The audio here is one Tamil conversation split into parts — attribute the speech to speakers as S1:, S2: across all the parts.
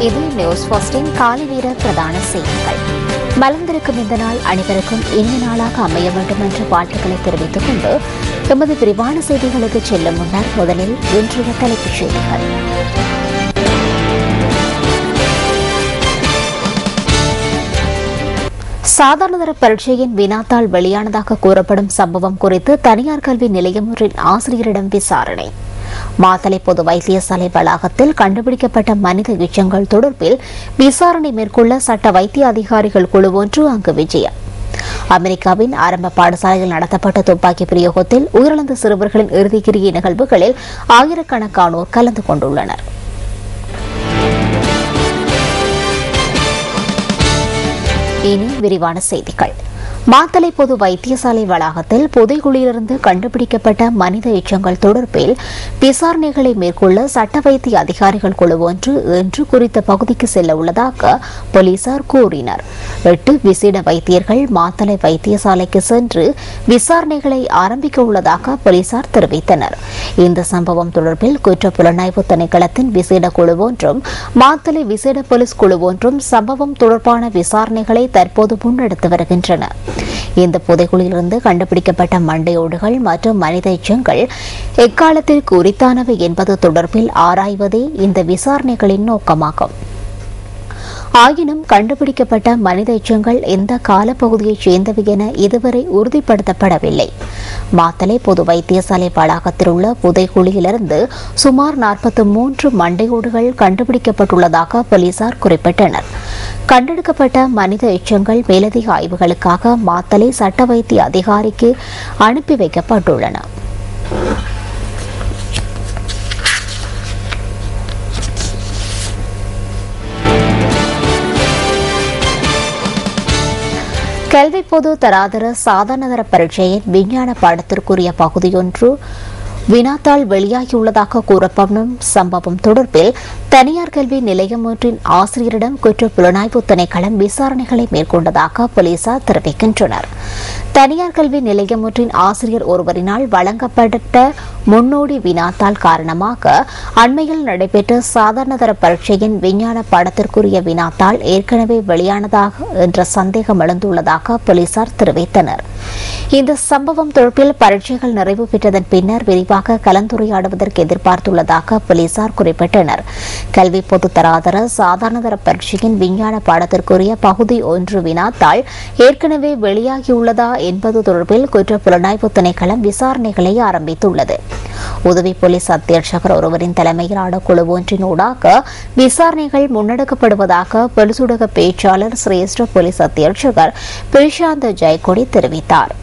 S1: இது நியூஸ் போஸ்டின் காலை நேர பிரதான செய்திகள். மலர்ந்திருக்கும் இந்த நாள் அனைவருக்கும் இனிய நாளாக அமைய வேண்டும் என்ற வாழ்த்துக்களை தெரிவித்துக் கொண்டு எமது விரிவான செய்திகளுக்கு செல்லும் முன்னர் முதலில் இன்றைய தலைப்புச் செய்திகள். சாதாரணதர பரீட்சையின் வினாத்தாள் வெளியானதாக கூறப்படும் சம்பவம் குறித்து தனியார் கல்வி நிலையம் ஒன்றின் ஆசிரியரிடம் விசாரணை. மாத்தளை பொது வைத்தியசாலை வளாகத்தில் கண்டுபிடிக்கப்பட்ட மனித எச்சங்கள் தொடர்பில் விசாரணை மேற்கொள்ள சட்ட வைத்திய அதிகாரிகள் குழு ஒன்று அங்கு விஜயம். அமெரிக்காவின் ஆரம்ப பாடசாலையில் நடத்தப்பட்ட துப்பாக்கி பிரயோகத்தில் உயிரிழந்த சிறுவர்களின் இறுதிக்கிரியை நிகழ்வுகளில் ஆயிரக்கணக்கானோர் கலந்து கொண்டுள்ளனர். இனி விரிவான செய்திகள். மாத்தளை பொது வைத்தியசாலை வளாகத்தில் புதைகுழியிலிருந்து கண்டுபிடிக்கப்பட்ட மனித எச்சங்கள் தொடர்பில் விசாரணைகளை மேற்கொள்ள சட்ட வைத்திய அதிகாரிகள் குழு ஒன்று இன்று குறித்த பகுதிக்கு செல்ல உள்ளதாக போலீசார் கூறினர். 8 விசேட வைத்தியர்கள் மாத்தளை வைத்தியசாலைக்கு சென்று விசாரணைகளை ஆரம்பிக்க உள்ளதாக போலீசார் தெரிவித்தனர். இந்த சம்பவம் தொடர்பில் குற்றப்புலனாய்வு திணைக்களத்தின் விசேட குழு ஒன்றும் மாத்தளை விசேட போலீஸ் குழு ஒன்றும் சம்பவம் தொடர்பான விசாரணைகளை தற்போது முன்னெடுத்து வருகின்றன. இந்த புதைகுழியிலிருந்து கண்டுபிடிக்கப்பட்ட மண்டையோடுகள் மற்றும் மனித எச்சங்கள் எக்காலத்திற்கு உரித்தானவை என்பது தொடர்பில் ஆராய்வதே இந்த விசாரணைகளின் நோக்கமாகும். ஆயினும் கண்டுபிடிக்கப்பட்ட மனித எச்சங்கள் எந்த காலப்பகுதியைச் சேர்ந்தவை என இதுவரை உறுதிப்படுத்தப்படவில்லை. மாத்தளை பொது வைத்தியசாலை வளாகத்தில் உள்ள புதைகுழியிலிருந்து சுமார் 43 மண்டையோடுகள் கண்டுபிடிக்கப்பட்டுள்ளதாக போலீசார் குறிப்பிட்டனர். கண்டெடுக்கப்பட்ட மனித எச்சங்கள் மேலதிக ஆய்வுகளுக்காக மாத்தளை சட்ட வைத்திய அதிகாரிக்கு அனுப்பி வைக்கப்பட்டுள்ளன. கல்வி பொது தராதர சாதாரணதர பரீட்சையின் விஞ்ஞான பாடத்திற்குரிய பகுதியொன்று வினாத்தாள் வெளியாகியுள்ளதாக கூறப்படும் சம்பவம் தொடர்பில் தனியார் கல்வி நிலையம் ஒன்றின் ஆசிரியரிடம் குற்றப்புலனாய்வு திணைக்களம் விசாரணைகளை மேற்கொண்டதாக போலீசார் தெரிவிக்கின்றனர். தனியார் கல்வி நிலையம் ஒன்றின் ஆசிரியர் ஒருவரினால் வழங்கப்பட்ட முன்னோடி வினாத்தாள் காரணமாக அண்மையில் நடைபெற்ற சாதாரணதர பரீட்சையின் விஞ்ஞான பாடத்திற்குரிய வினாத்தாள் ஏற்கனவே வெளியானதாக என்ற சந்தேகம் எழுந்துள்ளதாக போலீசார் தெரிவித்தனர். இந்த சம்பவம் தொடர்பில் பரீட்சைகள் நிறைவு பெற்றதன் பின்னர் விரிவாக கலந்துரையாடுவதற்கு எதிர்பார்த்துள்ளதாக போலீசார் குறிப்பிட்டனர். கல்வி பொது தராதர சாதாரணதர பரீட்சையின் விஞ்ஞான பாடத்திற்குரிய பகுதி 1 வினாத்தாள் ஏற்கனவே வெளியாகியுள்ளதா என்பது தொடர்பில் குற்றப்புலனாய்வு திணைக்களம் விசாரணைகளை ஆரம்பித்துள்ளது. உதவி போலீஸ் அத்தியட்சகர் ஒருவரின் தலைமையிலான குழு ஒன்றின் ஊடாக விசாரணைகள் முன்னெடுக்கப்படுவதாக போலீஸ் ஊடக பேச்சாளர் சிரேஷ்ட போலீஸ் அத்தியட்சகர் பிரசாந்த் ஜெயக்கொடி தெரிவித்தார்.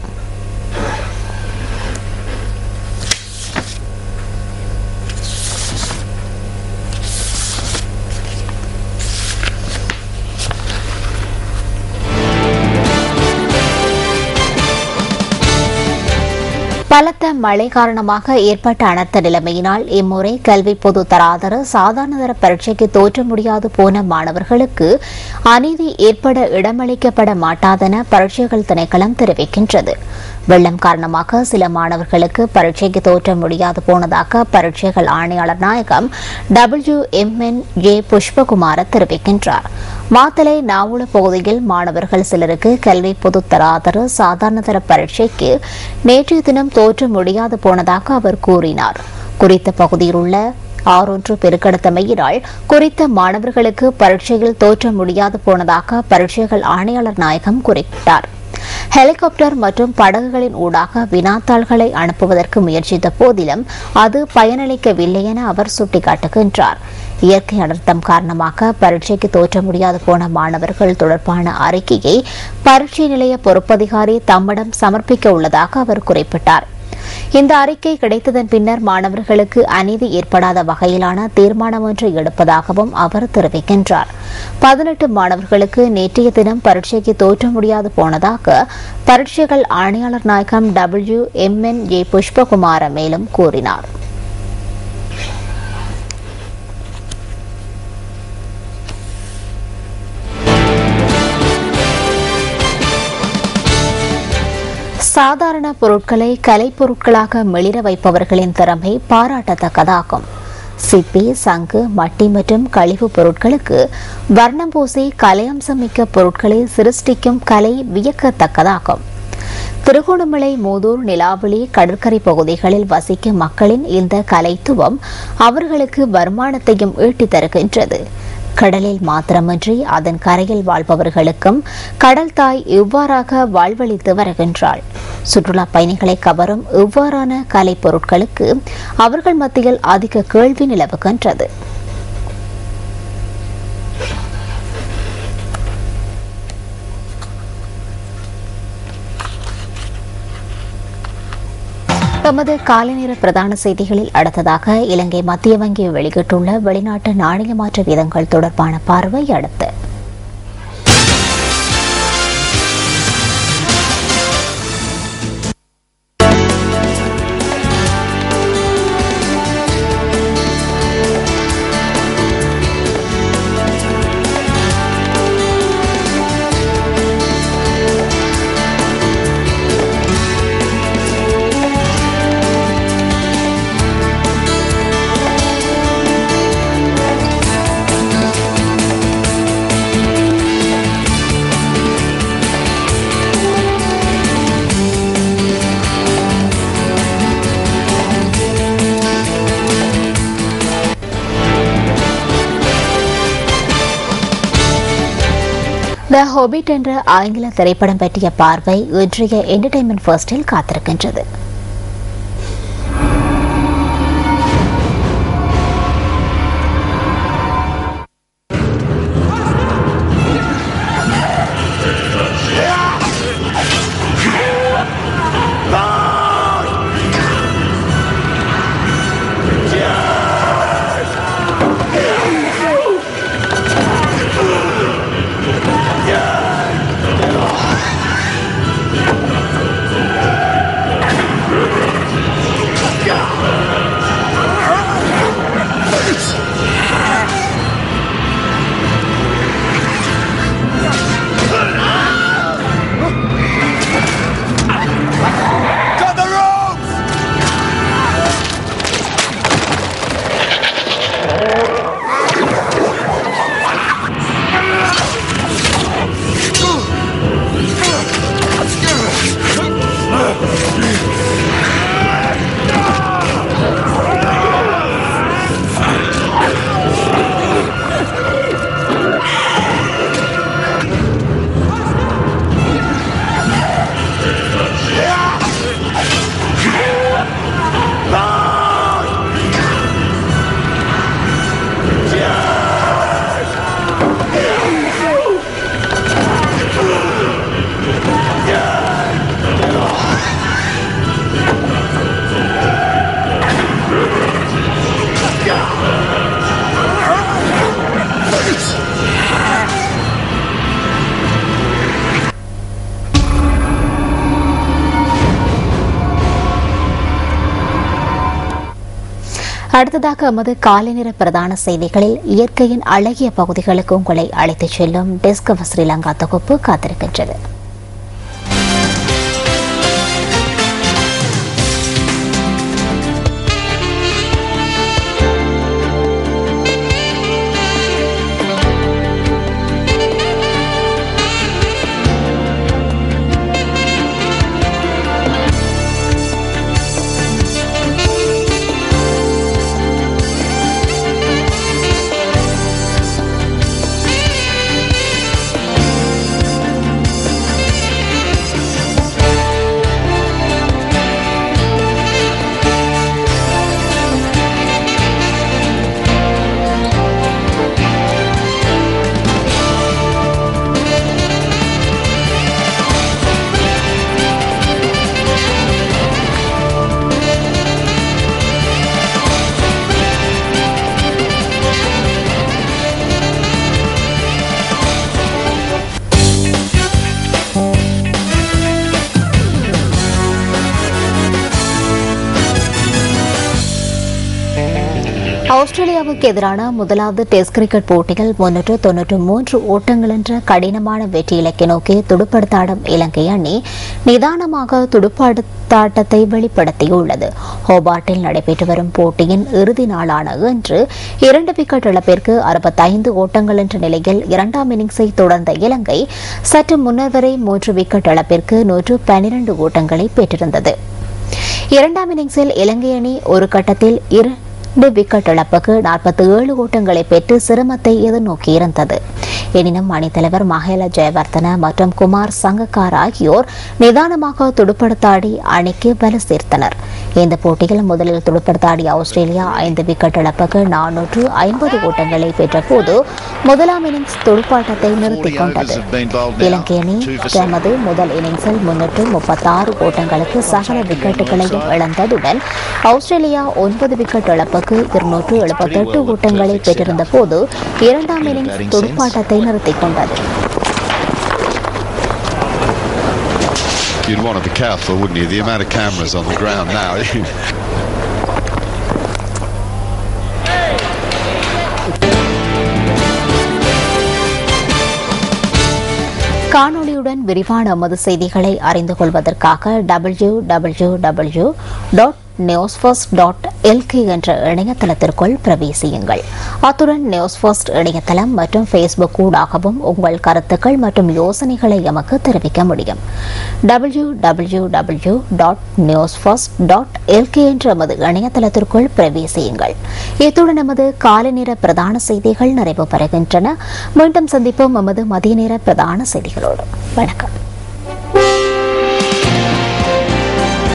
S1: பலத்த மழை காரணமாக ஏற்பட்ட அனர்த்த நிலைமையினால் இம்முறை கல்வி பொது தராதர சாதாரணதர பரீட்சைக்கு தோற்ற முடியாது போன மாணவர்களுக்கு அநீதி ஏற்பட இடமளிக்கப்பட மாட்டாதென பரீட்சைகள் திணைக்களம் தெரிவிக்கின்றது. வெள்ளம் காரணமாக சில மாணவர்களுக்கு பரீட்சைக்கு தோற்ற முடியாது போனதாக பரீட்சைகள் ஆணையாளர் நாயகம் WMNJ புஷ்பகுமார தெரிவிக்கின்றார். மாத்தளை நாவுல பகுதியில் மாணவர்கள் சிலருக்கு கல்வி பொது தராதர சாதாரணதர பரீட்சைக்கு நேற்றைய தினம் தோற்ற முடியாது போனதாக அவர் கூறினார். குறித்த பகுதியில் உள்ள ஆறொன்று பெருக்கெடுத்தமையினால் குறித்த மாணவர்களுக்கு பரீட்சையில் தோற்ற முடியாது போனதாக பரீட்சைகள் ஆணையாளர் நாயகம் குறிப்பிட்டார். ஹெலிகாப்டர் மற்றும் படகுகளின் ஊடாக வினாத்தாள்களை அனுப்புவதற்கு முயற்சித்த போதிலும் அது பயனளிக்கவில்லை என அவர் சுட்டிக்காட்டுகின்றார். இயற்கை அனர்த்தம் காரணமாக பரீட்சைக்கு தோற்ற முடியாது போன மாணவர்கள் தொடர்பான அறிக்கையை பரீட்சை நிலைய பொறுப்பதிகாரி தம்மிடம் சமர்ப்பிக்க உள்ளதாக அவர் குறிப்பிட்டார். இந்த அறிக்கை கிடைத்ததன் பின்னர் மாணவர்களுக்கு அநீதி ஏற்படாத வகையிலான தீர்மானம் ஒன்றை எடுப்பதாகவும் அவர் தெரிவிக்கின்றார். 18 மாணவர்களுக்கு நேற்றைய தினம் பரீட்சைக்கு தோற்ற முடியாது போனதாக பரீட்சைகள் ஆணையாளர் நாயகம் WMNJ புஷ்பகுமார மேலும் கூறினார். சாதாரண பொருட்களை கலைப்பொருட்களாக மெளிர வைப்பவர்களின் திறமை பாராட்டத்தக்கதாகும். சிப்பி, சங்கு, மட்டி மற்றும் கழிவுப் பொருட்களுக்கு வர்ணம் பூசி கலையம்சமிக்க பொருட்களை சிருஷ்டிக்கும் கலை வியக்கத்தக்கதாகும். திருகோணமலை, மூதூர், நிலாவளி கடற்கரை பகுதிகளில் வசிக்கும் மக்களின் இந்த கலைத்துவம் அவர்களுக்கு வருமானத்தையும் ஈட்டித் தருகின்றது. கடலில் மாத்திரமின்றி அதன் கரையில் வாழ்பவர்களுக்கும் கடல் தாய் இவ்வாறாக வாழ்வளித்து வருகின்றாள். சுற்றுலா பயணிகளை கவரும் இவ்வாறான கலை பொருட்களுக்கு அவர்கள் மத்தியில் அதிக கேள்வி நிலவுகின்றது. தமது காலை நேர பிரதான செய்திகளில் அடுத்ததாக இலங்கை மத்திய வங்கி வெளியிட்டுள்ள வெளிநாட்டு நாணய மாற்று வீதங்கள் தொடர்பான பார்வை அடுத்து. த ஹாபிட் என்ற ஆங்கில திரைப்படம் பற்றிய பார்வை இன்றைய என்டர்டைன்மெண்ட் ஃபர்ஸ்டில் காத்திருக்கின்றது. அடுத்ததாக எமது காலை நேர பிரதான செய்திகளில் இயற்கையின் அழகிய பகுதிகளுக்கு உங்களை அழைத்துச் செல்லும் டிஸ்கவர் ஸ்ரீலங்கா தொகுப்பு காத்திருக்கின்றது. ஆஸ்திரேலியாவுக்கு எதிரான முதலாவது டெஸ்ட் கிரிக்கெட் போட்டியில் 393 ஓட்டங்கள் என்ற கடினமான வெற்றி இலக்கை நோக்கி துடுப்படுத்தாடும் இலங்கை அணி நிதானமாக துடுப்பாட்டத்தை வெளிப்படுத்தியுள்ளது. ஹோபார்ட்டில் நடைபெற்று வரும் போட்டியின் இறுதி நாளான இன்று 2 விக்கெட் இழப்பிற்கு 65 ஓட்டங்கள் என்ற நிலையில் இரண்டாம் இன்னிங்ஸை தொடர்ந்த இலங்கை சற்று முன்னர் வரை 3 விக்கெட் இழப்பிற்கு 112 ஓட்டங்களை பெற்றிருந்தது. இரண்டாம் இன்னிங்ஸில் இலங்கை அணி ஒரு கட்டத்தில் 2 விக்கெட் இழப்புக்கு 47 ஓட்டங்களை பெற்று சிரமத்தை எதிர்நோக்கியிருந்தது. எனினும் அணித்தலைவர் மஹேல ஜெயவர்தன மற்றும் குமார் சங்கக்கார் ஆகியோர் நிதானமாக துடுப்படுத்தாடி அணிக்கு பல சேர்த்தனர். இந்த போட்டியில் முதலில் துடுப்படுத்தாடிய ஆஸ்திரேலியா 5 விக்கெட் இழப்புக்கு 450 ஓட்டங்களை பெற்றபோது முதலாம் இன்னிங்ஸ் துடுப்பாட்டத்தை நிறுத்திக் கொண்டது. இலங்கை அணி தமது முதல் இன்னிங்ஸில் 336 ஓட்டங்களுக்கு சகல விக்கெட்டுகளையும் இழந்ததுடன் ஆஸ்திரேலியா 9 விக்கெட் இழப்புக்கு 278 ஓட்டங்களை பெற்றிருந்த போது இரண்டாம் இன்னிங்ஸ் துடுப்பாட்டத்தை நிறுத்திக் கொண்டது.
S2: You'd want to be careful, wouldn't you? The amount of cameras on the ground now.
S1: காணொளியுடன் விரிவான எமது செய்திகளை அறிந்து கொள்வதற்காக www.newsfirst.lk என்ற இணையதளத்திற்குள் பிரவேசியுங்கள். அத்துடன் நியூஸ் ஃபர்ஸ்ட் இணையதளம் மற்றும் ஃபேஸ்புக் ஊடாகவும் உங்கள் கருத்துக்கள் மற்றும் யோசனைகளை எமக்கு தெரிவிக்க முடியும். www.newsfirst.lk என்ற எமது இணையதளத்திற்குள் பிரவேசியுங்கள். இத்துடன் எமது காலை நேர பிரதான செய்திகள் நிறைவு பெறுகின்றன. மீண்டும் சந்திப்போம் எமது மதிய நேர பிரதான செய்திகளோடு. வணக்கம்.